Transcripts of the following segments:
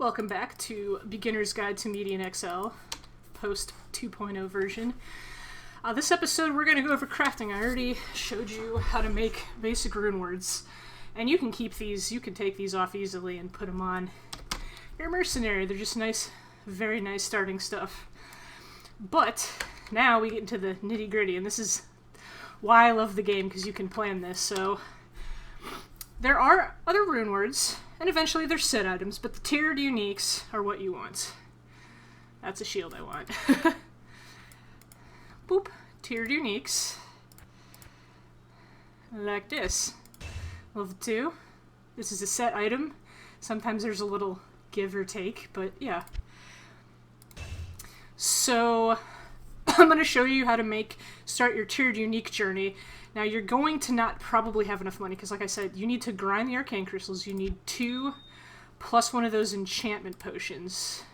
Welcome back to Beginner's Guide to Media in Excel, post 2.0 version. This episode we're going to go over crafting. I already showed you how to make basic rune words, and you can keep these, you can take these off easily and put them on your mercenary. They're just nice, very nice starting stuff. But now we get into the nitty gritty, and this is why I love the game, because you can plan this. So there are other rune words, and eventually there's set items, but the tiered uniques are what you want. That's a shield I want. Boop. Tiered uniques. Like this. Level 2. This is a set item. Sometimes there's a little give or take, but yeah. So I'm going to show you how to start your tiered unique journey. Now you're going to not probably have enough money, because like I said, you need to grind the arcane crystals. You need 2 plus one of those enchantment potions.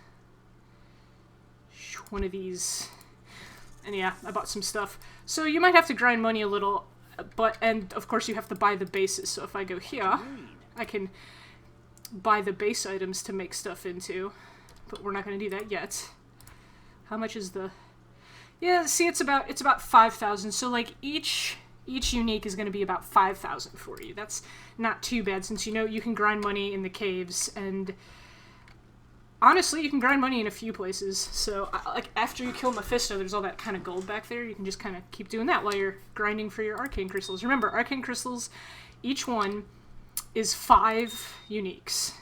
One of these. And yeah, I bought some stuff. So you might have to grind money a little, and of course you have to buy the bases. So if I go here, I can buy the base items to make stuff into, but we're not going to do that yet. How much is the... Yeah, see, it's about 5,000. So like each unique is going to be about 5,000 for you. That's not too bad, since you know you can grind money in the caves, and honestly, you can grind money in a few places. So like after you kill Mephisto, there's all that kind of gold back there. You can just kind of keep doing that while you're grinding for your arcane crystals. Remember, arcane crystals, each one is 5 uniques.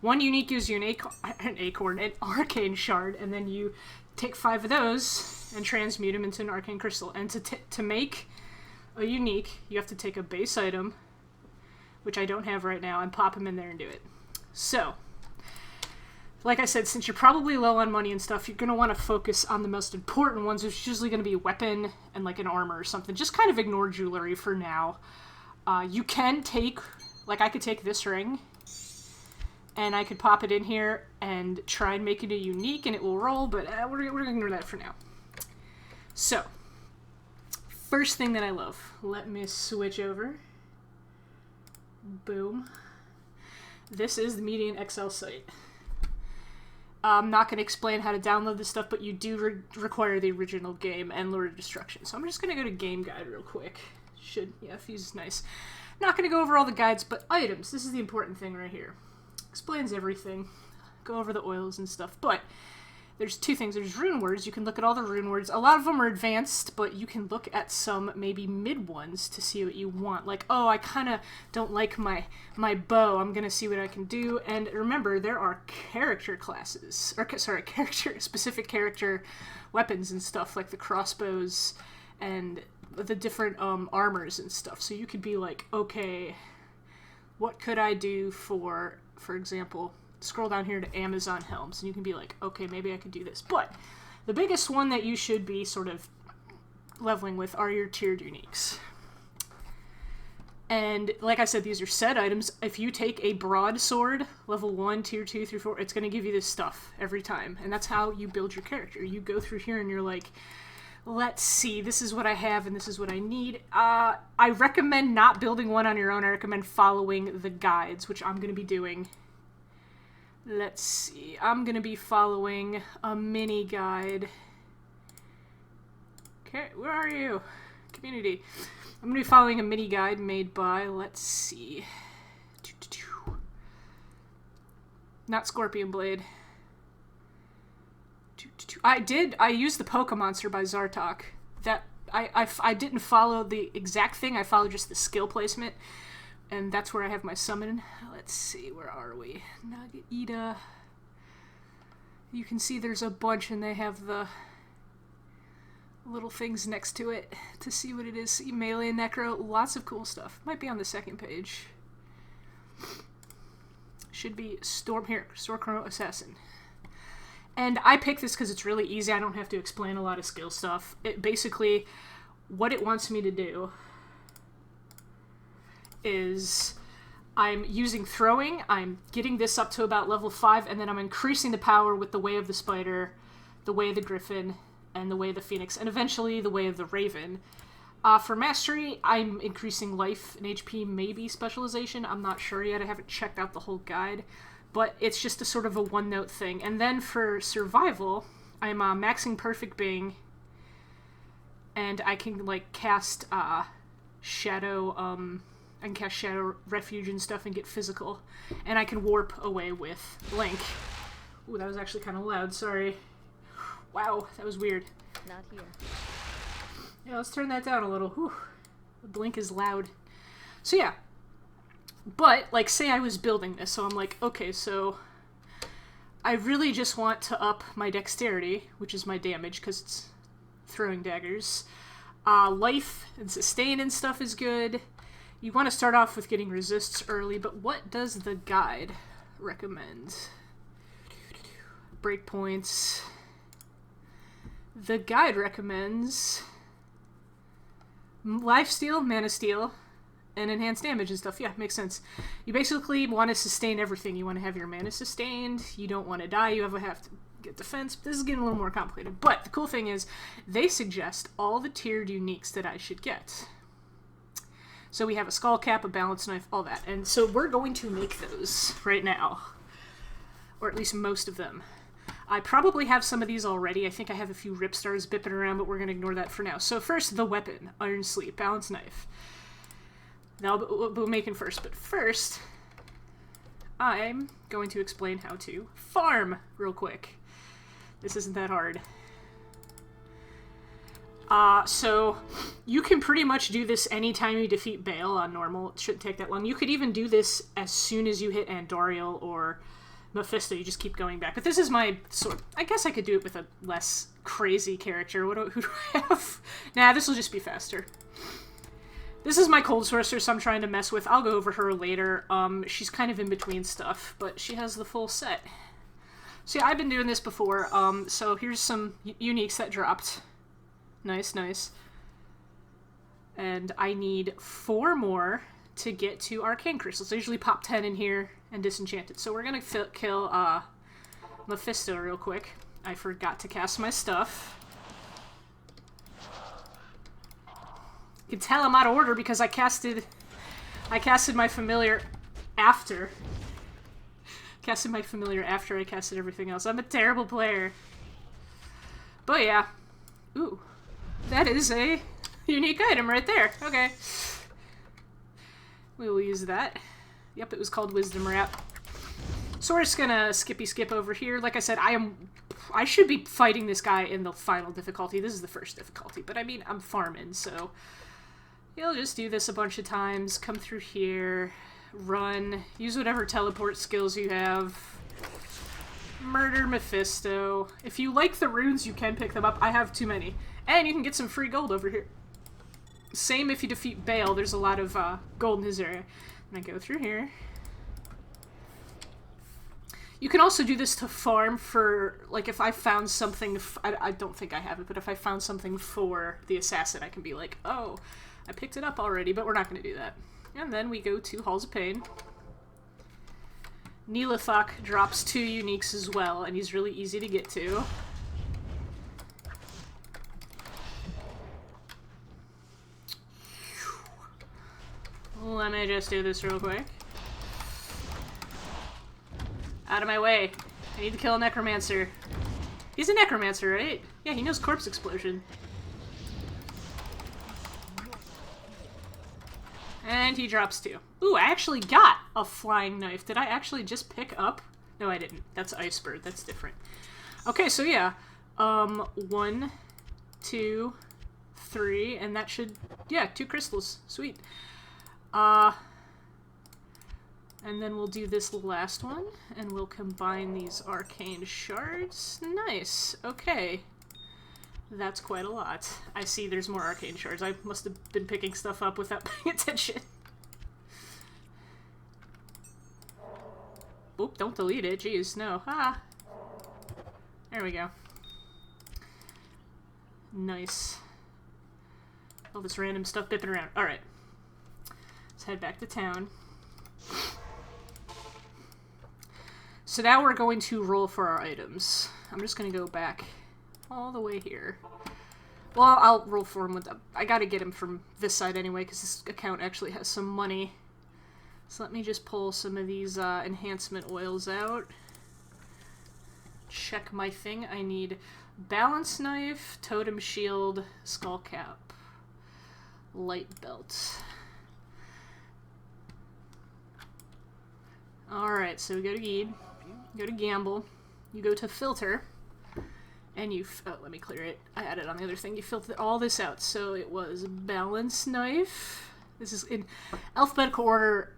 One unique is an acorn, an arcane shard, and then you take 5 of those and transmute them into an arcane crystal. And to make a unique, you have to take a base item, which I don't have right now, and pop them in there and do it. So, like I said, since you're probably low on money and stuff, you're going to want to focus on the most important ones, which is usually going to be a weapon and like an armor or something. Just kind of ignore jewelry for now. You can take, like I could take this ring, and I could pop it in here and try and make it a unique, and it will roll, but we're going to ignore that for now. So, first thing that I love. Let me switch over. Boom. This is the Media in Excel site. I'm not going to explain how to download this stuff, but you do require the original game and Lord of Destruction. So I'm just going to go to Game Guide real quick. Yeah, Fuse is nice. Not going to go over all the guides, but items. This is the important thing right here. Explains everything. Go over the oils and stuff. But there's 2 things. There's rune words. You can look at all the rune words. A lot of them are advanced, but you can look at some maybe mid ones to see what you want. Like, oh, I kind of don't like my bow. I'm going to see what I can do. And remember, there are character classes. Or, sorry, specific character weapons and stuff, like the crossbows and the different armors and stuff. So you could be like, okay, what could I do for example, scroll down here to Amazon helms, and you can be like, okay, maybe I could do this. But the biggest one that you should be sort of leveling with are your tiered uniques. And like I said, these are set items. If you take a broadsword, level 1, tier 2 through 4, it's going to give you this stuff every time. And that's how you build your character. You go through here and you're like, let's see, this is what I have and this is what I need. I recommend not building one on your own. I recommend following the guides, which I'm going to be doing. Let's see, I'm going to be following a mini guide. Okay, where are you? Community. I'm going to be following a mini guide made by, let's see, not Scorpion Blade. I used the Pokemonster by Zartok. That I didn't follow the exact thing. I followed just the skill placement, and that's where I have my summon. Let's see, where are we? Nagaida. You can see there's a bunch, and they have the little things next to it to see what it is. See, melee and necro, lots of cool stuff. Might be on the second page. Should be Stormchrono Assassin. And I picked this because it's really easy. I don't have to explain a lot of skill stuff. It basically, what it wants me to do is I'm using throwing, I'm getting this up to about level 5, and then I'm increasing the power with the Way of the Spider, the Way of the Griffin, and the Way of the Phoenix, and eventually the Way of the Raven. For Mastery, I'm increasing life and HP, maybe specialization. I'm not sure yet. I haven't checked out the whole guide. but it's just a sort of a one-note thing. And then for survival, I'm maxing Perfect Bing, and I can, like, cast Shadow, I can cast Shadow Refuge and stuff and get physical. And I can warp away with Blink. Ooh, that was actually kind of loud, sorry. Wow, that was weird. Not here. Yeah, let's turn that down a little. Whew. The Blink is loud. So yeah. But, like, say I was building this, so I'm like, okay, so I really just want to up my dexterity, which is my damage, because it's throwing daggers. Life and sustain and stuff is good. You want to start off with getting resists early, but what does the guide recommend? Breakpoints. The guide recommends lifesteal, mana steal, and enhanced damage and stuff. Yeah, makes sense. You basically want to sustain everything. You want to have your mana sustained. You don't want to die. You have to get defense. This is getting a little more complicated. But the cool thing is, they suggest all the tiered uniques that I should get. So we have a skull cap, a balance knife, all that. And so we're going to make those right now. Or at least most of them. I probably have some of these already. I think I have a few rip stars bipping around, but we're going to ignore that for now. So first, the weapon. Iron Sleeve, balance knife. Now we'll make it first. But first, I'm going to explain how to farm real quick. This isn't that hard. So you can pretty much do this anytime you defeat Bale on normal. It shouldn't take that long. You could even do this as soon as you hit Andoriel or Mephisto. You just keep going back. But this is my sort. I guess I could do it with a less crazy character. Who do I have? Nah, this will just be faster. This is my Cold Sorceress I'm trying to mess with. I'll go over her later. She's kind of in between stuff, but she has the full set. So yeah, I've been doing this before. So here's some uniques that dropped. Nice, nice. And I need 4 more to get to Arcane Crystals. I usually pop 10 in here and disenchant it. So we're gonna kill Mephisto real quick. I forgot to cast my stuff. You can tell I'm out of order because I casted my familiar after. Casted my familiar after I casted everything else. I'm a terrible player. But yeah. Ooh. That is a unique item right there. Okay. We will use that. Yep, it was called Wisdom Wrap. So we're just gonna skip over here. Like I said, I should be fighting this guy in the final difficulty. This is the first difficulty, but I mean, I'm farming, so you'll just do this a bunch of times. Come through here, run, use whatever teleport skills you have. Murder Mephisto. If you like the runes, you can pick them up. I have too many. And you can get some free gold over here. Same if you defeat Bale. There's a lot of gold in his area. And I go through here. You can also do this to farm for, like, if I found something, I don't think I have it, but if I found something for the assassin, I can be like, oh, I picked it up already, but we're not going to do that. And then we go to Halls of Pain. Neelathok drops 2 uniques as well, and he's really easy to get to. Let me just do this real quick. Out of my way. I need to kill a Necromancer. He's a Necromancer, right? Yeah, he knows Corpse Explosion. And he drops 2. Ooh, I actually got a flying knife. Did I actually just pick up? No, I didn't. That's Ice Bird. That's different. Okay, so yeah. 1, 2, 3, and that should... Yeah, 2 crystals. Sweet. And then we'll do this last one, and we'll combine these arcane shards. Nice. Okay. That's quite a lot. I see there's more arcane shards. I must have been picking stuff up without paying attention. Oop, don't delete it. Jeez, no. Ah. There we go. Nice. All this random stuff bipping around. Alright. Let's head back to town. So now we're going to roll for our items. I'm just going to go back all the way here. Well, I'll roll for him with... I gotta get him from this side anyway, because this account actually has some money. So let me just pull some of these enhancement oils out. Check my thing. I need balance knife, totem shield, skull cap, light belt. Alright, so we go to Geed, go to Gamble, you go to Filter, and you, oh, let me clear it. I added on the other thing. You filter all this out. So it was balance knife. This is in alphabetical order,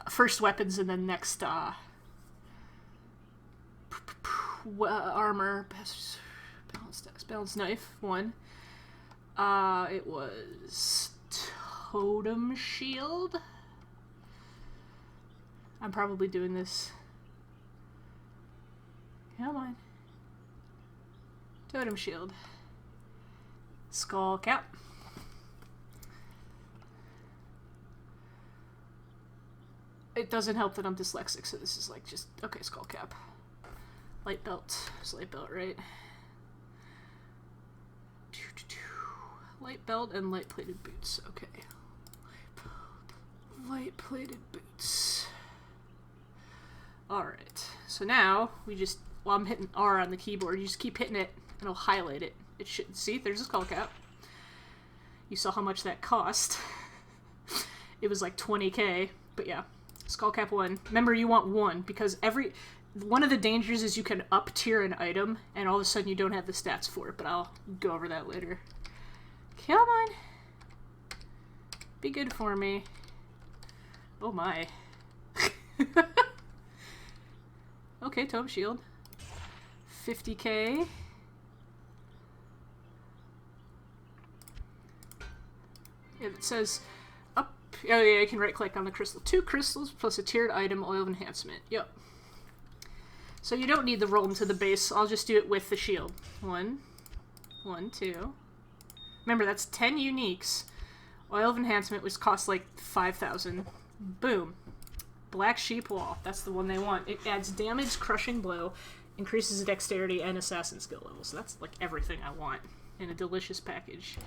first weapons, and then next, armor, balance knife, 1. It was totem shield. I'm probably doing this. Come on. Totem shield. Skull cap. It doesn't help that I'm dyslexic, so this is like just, okay, skull cap. Light belt. It's light belt, right? Light belt and light plated boots. Okay. Light plated boots. Alright. So now we just, while I'm hitting R on the keyboard, you just keep hitting it and it'll highlight it. It should, see, there's a skull cap. You saw how much that cost. It was like 20k, but yeah. Skull cap 1. Remember, you want 1 because one of the dangers is you can up tier an item and all of a sudden you don't have the stats for it, but I'll go over that later. Come on. Be good for me. Oh my. Okay, totem shield. 50k. It says up. Oh yeah, you can right click on the crystal. 2 crystals plus a tiered item, oil of enhancement. Yep. So you don't need the roll into the base. I'll just do it with the shield. 1, 1, 2. Remember, that's 10 uniques. Oil of enhancement, which costs like 5,000. Boom. Black sheep wall. That's the one they want. It adds damage, crushing blow, increases dexterity, and assassin skill level. So that's like everything I want in a delicious package.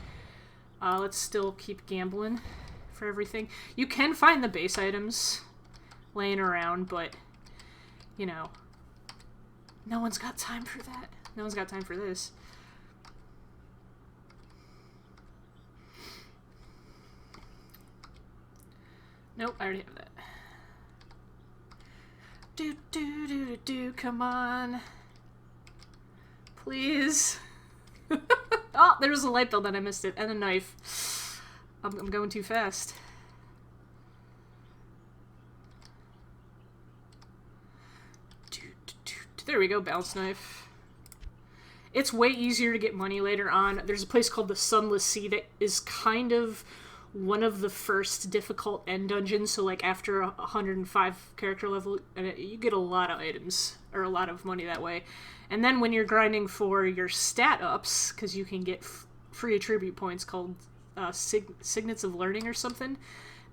Let's still keep gambling for everything. You can find the base items laying around, but, you know, no one's got time for that. No one's got time for this. Nope, I already have that. Do, come on. Please. Oh, there was a light bulb and I missed it, and a knife. I'm going too fast. There we go, balance knife. It's way easier to get money later on. There's a place called the Sunless Sea that is kind of one of the first difficult end dungeons, so like after 105 character level, you get a lot of items, or a lot of money that way. And then when you're grinding for your stat ups, because you can get free attribute points called Signets of Learning or something,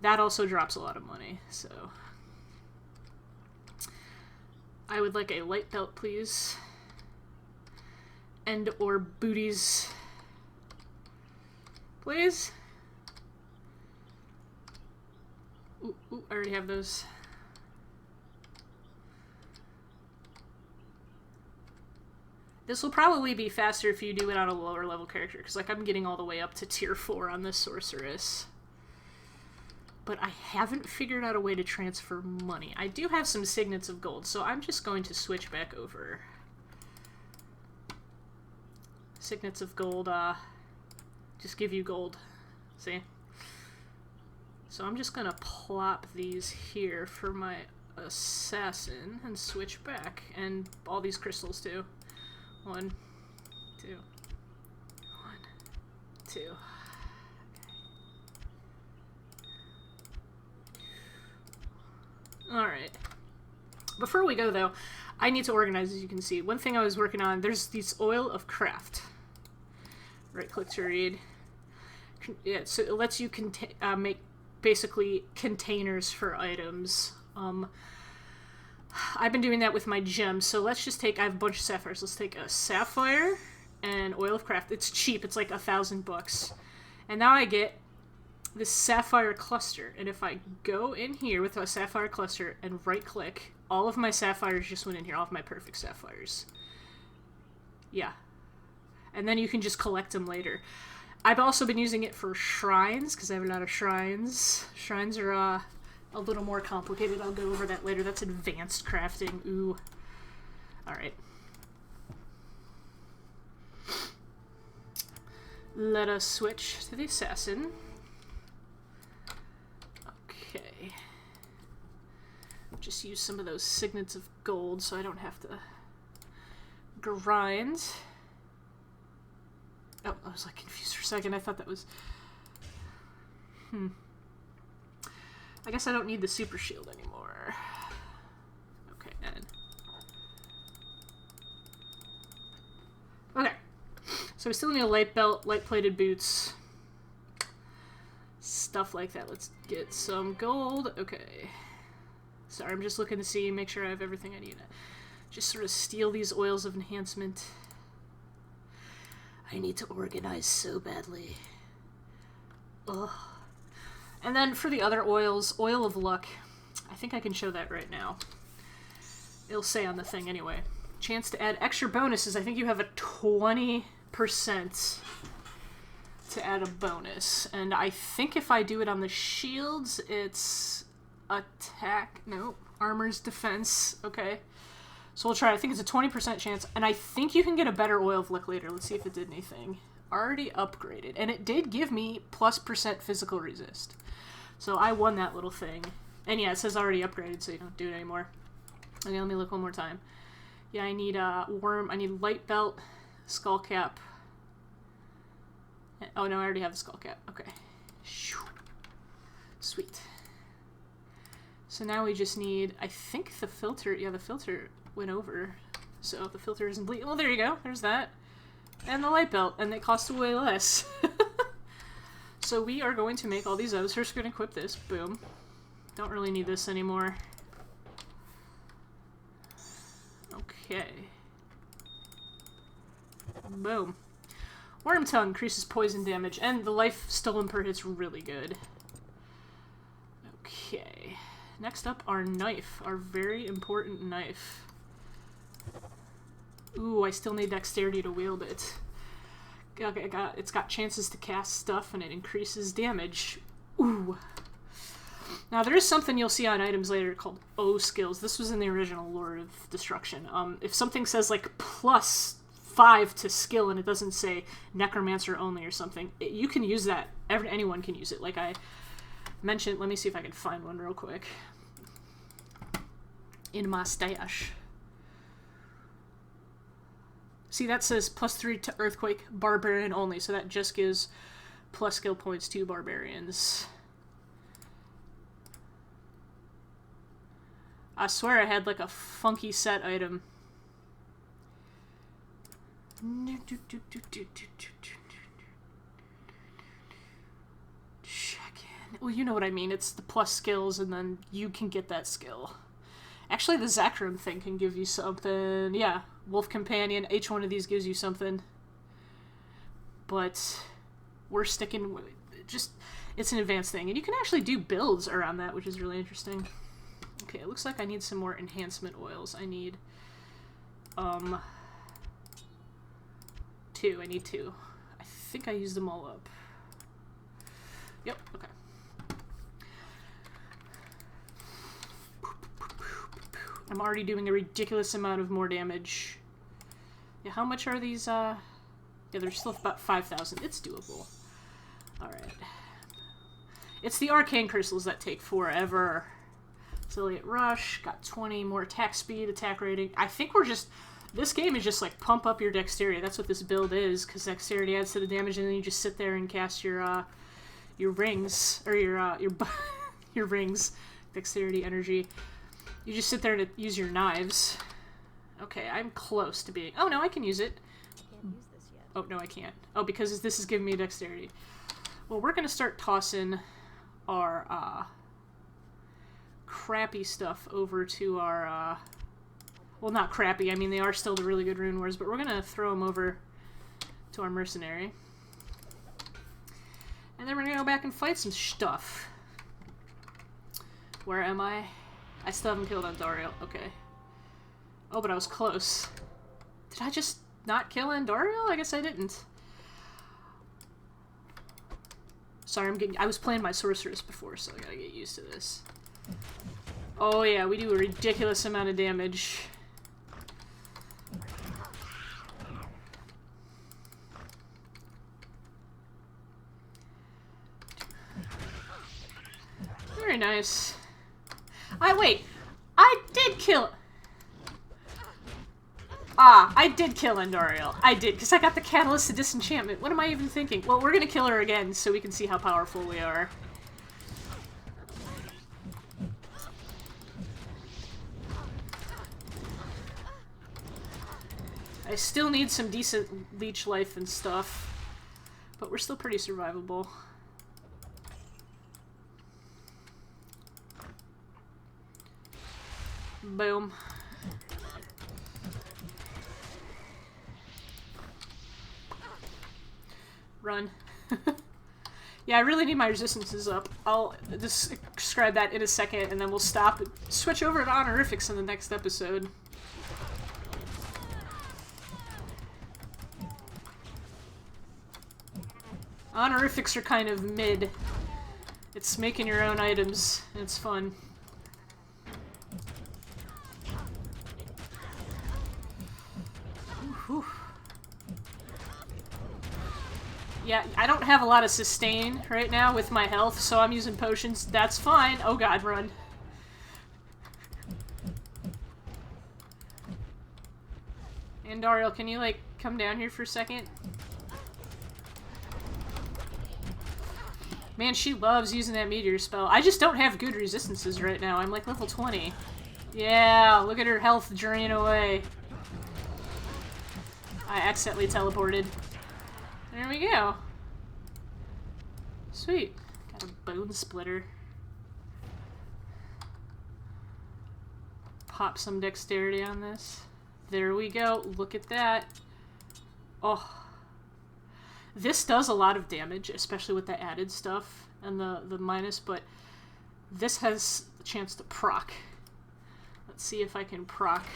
that also drops a lot of money, so... I would like a light belt, please. And or booties. Please? Ooh, I already have those. This will probably be faster if you do it on a lower level character, because like I'm getting all the way up to tier 4 on this sorceress. But I haven't figured out a way to transfer money. I do have some signets of gold, so I'm just going to switch back over. Signets of gold, just give you gold. See? So I'm just gonna plop these here for my assassin and switch back. And all these crystals too. 1, 2. 1, 2. Alright. Before we go, though, I need to organize, as you can see. One thing I was working on, there's this oil of craft. Right-click to read. Yeah, so it lets you make, basically, containers for items. I've been doing that with my gems, so let's just take, I have a bunch of sapphires. Let's take a sapphire and oil of craft. It's cheap. It's like $1,000 bucks. And now I get this sapphire cluster, and if I go in here with a sapphire cluster and right click, all of my sapphires just went in here, all of my perfect sapphires. Yeah. And then you can just collect them later. I've also been using it for shrines, because I have a lot of shrines. Shrines are a little more complicated. I'll go over that later. That's advanced crafting. Ooh. Alright. Let us switch to the assassin. Okay. Just use some of those signets of gold so I don't have to grind. Oh, I was like confused for a second. I thought that was... I guess I don't need the super shield anymore. Okay, and... Okay. So we still need a light belt, light-plated boots. Stuff like that. Let's get some gold. Okay. Sorry, I'm just looking to see, make sure I have everything I need. Just sort of steal these oils of enhancement. I need to organize so badly. Ugh. And then for the other oils, Oil of Luck. I think I can show that right now. It'll say on the thing anyway. Chance to add extra bonuses. I think you have a 20% to add a bonus. And I think if I do it on the shields, it's attack. No, armor's defense. Okay. So we'll try. I think it's a 20% chance. And I think you can get a better Oil of Luck later. Let's see if it did anything. Already upgraded. And it did give me +% physical resist. So I won that little thing. And yeah, it says already upgraded, so you don't do it anymore. Okay, let me look one more time. Yeah, I need worm. I need light belt, skull cap. Oh no, I already have the skull cap. Okay. Sweet. So now we just need, I think the filter, yeah, the filter went over. So the filter isn't bleeding. Well, there you go. There's that. And the light belt, and it costs way less. So we are going to make all these others. First, we're going to equip this. Boom. Don't really need this anymore. Okay. Boom. Worm Tongue increases poison damage, and the life stolen per hit's really good. Okay. Next up, our knife. Our very important knife. Ooh, I still need dexterity to wield it. Okay, it's got chances to cast stuff, and it increases damage. Ooh. Now, there is something you'll see on items later called O skills. This was in the original Lord of Destruction. If something says, like, +5 to skill, and it doesn't say Necromancer only or something, you can use that. Anyone can use it. Like I mentioned, let me see if I can find one real quick. In my stash. See, that says +3 to Earthquake, Barbarian only, so that just gives plus skill points to Barbarians. I swear I had, like, a funky set item. Check in. Well, you know what I mean. It's the plus skills, and then you can get that skill. Actually, the Zakram thing can give you something. Yeah, Wolf Companion. Each one of these gives you something. But we're sticking with just... It's an advanced thing. And you can actually do builds around that, which is really interesting. Okay, it looks like I need some more enhancement oils. I need... 2. I need 2. I think I used them all up. Yep, okay. I'm already doing a ridiculous amount of more damage. Yeah, how much are these, Yeah, they're still about 5,000. It's doable. Alright. It's the arcane crystals that take forever. Affiliate Rush, got 20 more attack speed, attack rating. I think we're just... This game is just like pump up your dexterity. That's what this build is, because dexterity adds to the damage, and then you just sit there and cast your rings, or your rings, dexterity, energy. You just sit there to use your knives. Okay, I'm close to being... Oh, no, I can use it. I can't use this yet. Oh, no, I can't. Oh, because this is giving me dexterity. Well, we're going to start tossing our crappy stuff over to our... Well, not crappy. I mean, they are still the really good rune wars, but we're going to throw them over to our mercenary. And then we're gonna go back and fight some stuff. Where am I? I still haven't killed Andariel. Okay. Oh, but I was close. Did I just not kill Andariel? I guess I didn't. Sorry, I was playing my sorceress before, so I gotta get used to this. Oh yeah, we do a ridiculous amount of damage. Very nice. Wait. I did kill... I did kill Andariel. I did, because I got the Catalyst to Disenchantment. What am I even thinking? Well, we're gonna kill her again, so we can see how powerful we are. I still need some decent leech life and stuff, but we're still pretty survivable. Boom. Run. Yeah, I really need my resistances up. I'll describe that in a second, and then we'll stop and switch over to honorifics in the next episode. Honorifics are kind of mid. It's making your own items, and it's fun. Whew. Yeah, I don't have a lot of sustain right now with my health, so I'm using potions. That's fine. Oh god, run. Andariel, can you, like, come down here for a second? Man, she loves using that meteor spell. I just don't have good resistances right now. I'm like level 20. Yeah, look at her health drain away. I accidentally teleported. There we go. Sweet. Got a bone splitter. Pop some dexterity on this. There we go. Look at that. Oh. This does a lot of damage, especially with the added stuff and the minus, but this has the chance to proc. Let's see if I can proc.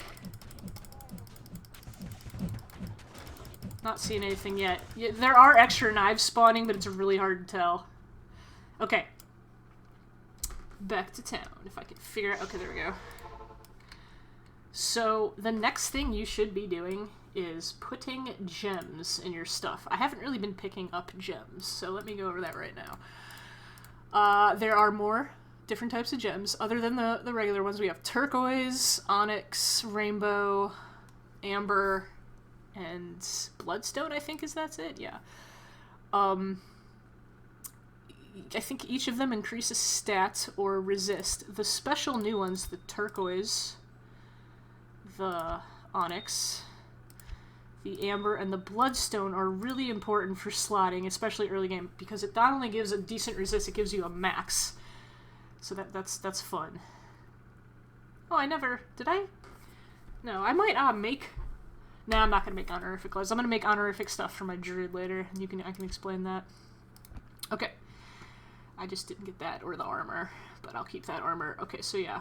Not seeing anything yet. Yeah, there are extra knives spawning, but it's really hard to tell. Okay. Back to town, if I can figure out... Okay, there we go. So, the next thing you should be doing is putting gems in your stuff. I haven't really been picking up gems, so let me go over that right now. There are more different types of gems. Other than the regular ones, we have turquoise, onyx, rainbow, amber, and bloodstone, I think that's it, yeah. I think each of them increases stat or resist. The special new ones, the turquoise, the onyx, the amber, and the bloodstone are really important for slotting, especially early game, because it not only gives a decent resist, it gives you a max. So that's fun. Oh, I never... Did I? No, I might make... No, I'm not going to make honorific gloves. I'm going to make honorific stuff for my druid later, and I can explain that. Okay. I just didn't get that, or the armor, but I'll keep that armor. Okay, so yeah.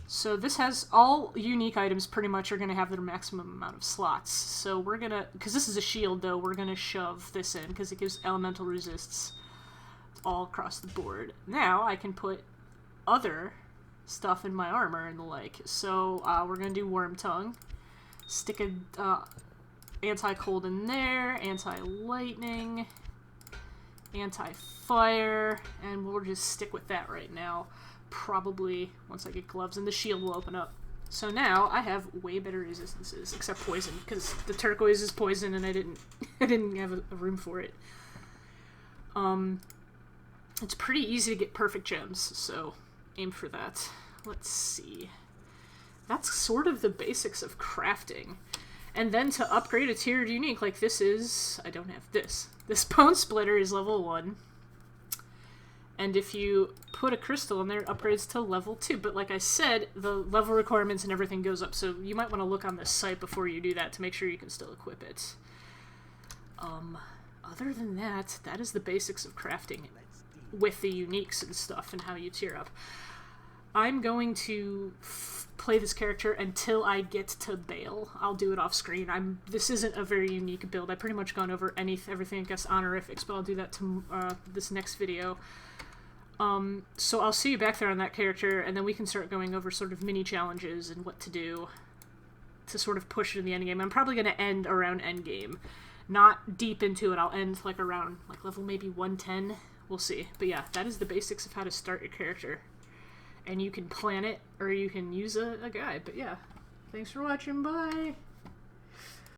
So this has all unique items pretty much are going to have their maximum amount of slots. So we're going to, because this is a shield though, we're going to shove this in because it gives elemental resists all across the board. Now I can put other stuff in my armor and the like. So we're going to do Worm Tongue. Stick a anti-cold in there, anti-lightning, anti-fire, and we'll just stick with that right now. Probably once I get gloves, and the shield will open up. So now I have way better resistances, except poison, because the turquoise is poison, and I didn't have a room for it. It's pretty easy to get perfect gems, so aim for that. Let's see. That's sort of the basics of crafting. And then to upgrade a tiered unique, like this is... I don't have this. This Bone Splitter is level 1. And if you put a crystal in there, it upgrades to level 2. But like I said, the level requirements and everything goes up. So you might want to look on this site before you do that to make sure you can still equip it. other than that, that is the basics of crafting with the uniques and stuff and how you tier up. I'm going to play this character until I get to Bale. I'll do it off screen. This isn't a very unique build. I've pretty much gone over everything, I guess, honorifics, but I'll do that to this next video. So I'll see you back there on that character, and then we can start going over sort of mini challenges and what to do to sort of push it in the endgame. I'm probably going to end around endgame. Not deep into it. I'll end like around like level maybe 110. We'll see. But yeah, that is the basics of how to start your character. And you can plan it, or you can use a guide. But yeah, thanks for watching. Bye!